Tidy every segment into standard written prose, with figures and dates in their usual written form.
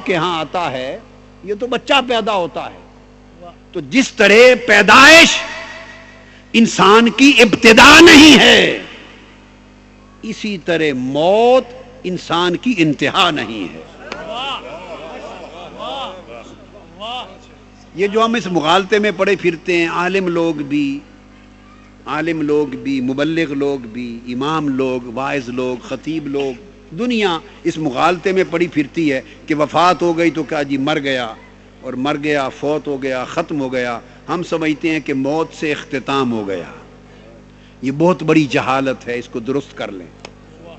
باپ کے ہاں آتا ہے یہ تو بچہ پیدا ہوتا ہے. تو جس طرح پیدائش انسان کی ابتدا نہیں ہے اسی طرح موت انسان کی انتہا نہیں ہے. یہ جو ہم اس مغالطے میں پڑے پھرتے ہیں عالم لوگ بھی مبلغ لوگ بھی امام لوگ واعظ لوگ خطیب لوگ دنیا اس مغالطے میں پڑی پھرتی ہے کہ وفات ہو گئی تو کہا جی مر گیا اور مر گیا فوت ہو گیا ختم ہو گیا. ہم سمجھتے ہیں کہ موت سے اختتام ہو گیا. یہ بہت بڑی جہالت ہے. اس کو درست کر لیں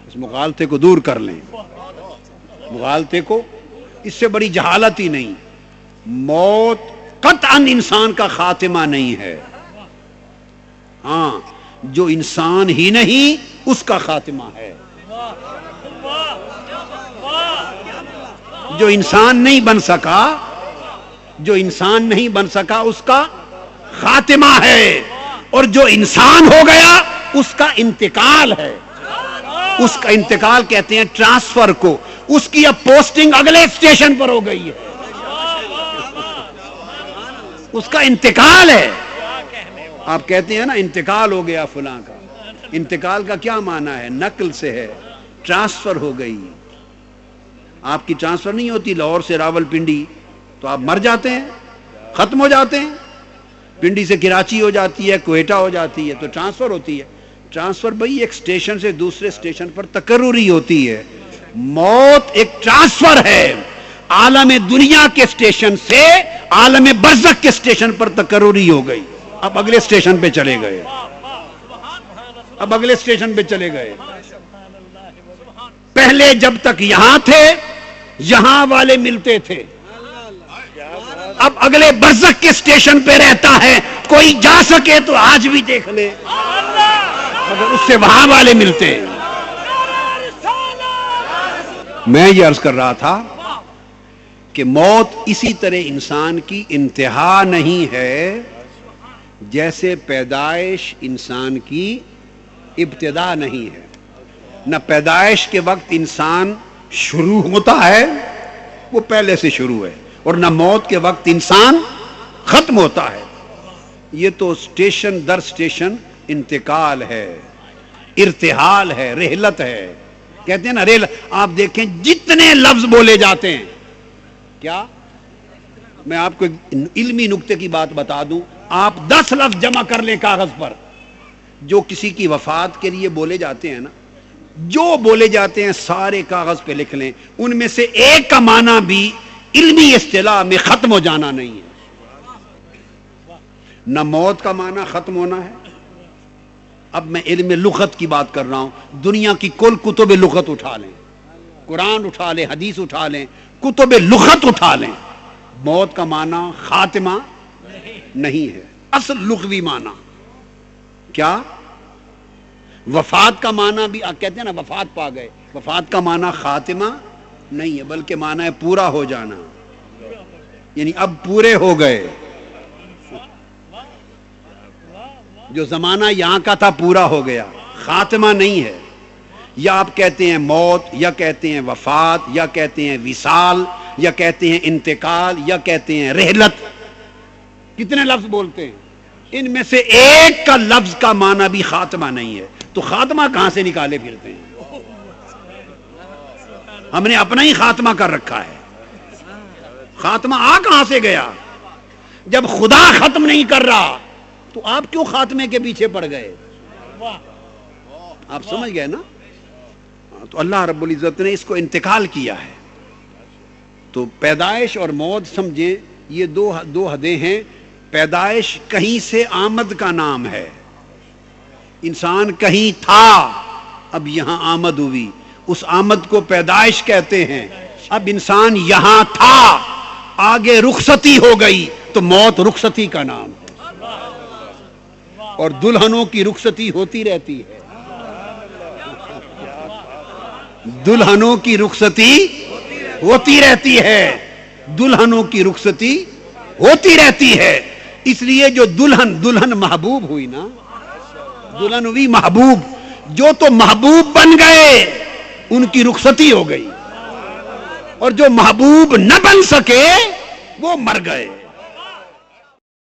اس مغالطے کو دور کر لیں. مغالطے کو اس سے بڑی جہالت ہی نہیں. موت قطعاً انسان کا خاتمہ نہیں ہے. ہاں جو انسان ہی نہیں اس کا خاتمہ ہے. جو انسان نہیں بن سکا اس کا خاتمہ ہے. اور جو انسان ہو گیا اس کا انتقال ہے. اس کا انتقال کہتے ہیں ٹرانسفر کو. اس کی اب پوسٹنگ اگلے اسٹیشن پر ہو گئی ہے. اس کا انتقال ہے. آپ کہتے ہیں نا انتقال ہو گیا فلاں کا. انتقال کا کیا معنی ہے؟ نقل سے ہے. ٹرانسفر ہو گئی. آپ کی ٹرانسفر نہیں ہوتی لاہور سے راولپنڈی تو آپ مر جاتے ہیں ختم ہو جاتے ہیں. پنڈی سے کراچی ہو جاتی ہے کوئٹہ ہو جاتی ہے تو ٹرانسفر ہوتی ہے. ٹرانسفر بھئی ایک اسٹیشن سے دوسرے اسٹیشن پر تکرری ہوتی ہے. موت ایک ٹرانسفر ہے. عالم دنیا کے اسٹیشن سے عالم برزخ کے اسٹیشن پر تکرری ہو گئی. اب اگلے اسٹیشن پہ چلے گئے. پہلے جب تک یہاں تھے یہاں والے ملتے تھے. اب اگلے برزخ کے اسٹیشن پہ رہتا ہے. کوئی جا سکے تو آج بھی دیکھ لے مگر اس سے وہاں والے ملتے ہیں. میں یہ عرض کر رہا تھا کہ موت اسی طرح انسان کی انتہا نہیں ہے جیسے پیدائش انسان کی ابتدا نہیں ہے. نہ پیدائش کے وقت انسان شروع ہوتا ہے وہ پہلے سے شروع ہے اور نہ موت کے وقت انسان ختم ہوتا ہے. یہ تو اسٹیشن در اسٹیشن انتقال ہے ارتحال ہے رحلت ہے. کہتے ہیں نا ریل. آپ دیکھیں جتنے لفظ بولے جاتے ہیں کیا میں آپ کو علمی نکتے کی بات بتا دوں. آپ 10 لفظ جمع کر لیں کاغذ پر جو کسی کی وفات کے لیے بولے جاتے ہیں نا جو بولے جاتے ہیں سارے کاغذ پہ لکھ لیں. ان میں سے ایک کا معنی بھی علمی اصطلاح میں ختم ہو جانا نہیں ہے. نہ موت کا معنی ختم ہونا ہے. اب میں علم لغت کی بات کر رہا ہوں. دنیا کی کل کتب لغت اٹھا لیں قرآن اٹھا لیں حدیث اٹھا لیں کتب لغت اٹھا لیں. موت کا معنی خاتمہ نہیں ہے. اصل لغوی معنی کیا؟ وفات کا معنی بھی کہتے ہیں نا وفات پا گئے. وفات کا معنی خاتمہ نہیں ہے بلکہ معنی ہے پورا ہو جانا. یعنی اب پورے ہو گئے. جو زمانہ یہاں کا تھا پورا ہو گیا. خاتمہ نہیں ہے. یا آپ کہتے ہیں موت یا کہتے ہیں وفات یا کہتے ہیں وصال یا کہتے ہیں انتقال یا کہتے ہیں رحلت. کتنے لفظ بولتے ہیں. ان میں سے ایک کا لفظ کا معنی بھی خاتمہ نہیں ہے. تو خاتمہ کہاں سے نکالے پھرتے ہیں؟ ہم نے اپنا ہی خاتمہ کر رکھا ہے. خاتمہ آ کہاں سے گیا؟ جب خدا ختم نہیں کر رہا تو آپ کیوں خاتمے کے پیچھے پڑ گئے؟ آپ سمجھ گئے نا. تو اللہ رب العزت نے اس کو انتقال کیا ہے. تو پیدائش اور موت سمجھیں یہ دو حدیں ہیں. پیدائش کہیں سے آمد کا نام ہے. انسان کہیں تھا اب یہاں آمد ہوئی اس آمد کو پیدائش کہتے ہیں. اب انسان یہاں تھا آگے رخصتی ہو گئی تو موت رخصتی کا نام ہے. اور دلہنوں کی رخصتی ہوتی رہتی ہے. دلہنوں کی رخصتی ہوتی رہتی ہے. دلہنوں کی رخصتی ہوتی رہتی ہے. اس لیے جو دلہن محبوب ہوئی نا دلہن ہوئی محبوب جو تو محبوب بن گئے ان کی رخصتی ہو گئی. اور جو محبوب نہ بن سکے وہ مر گئے.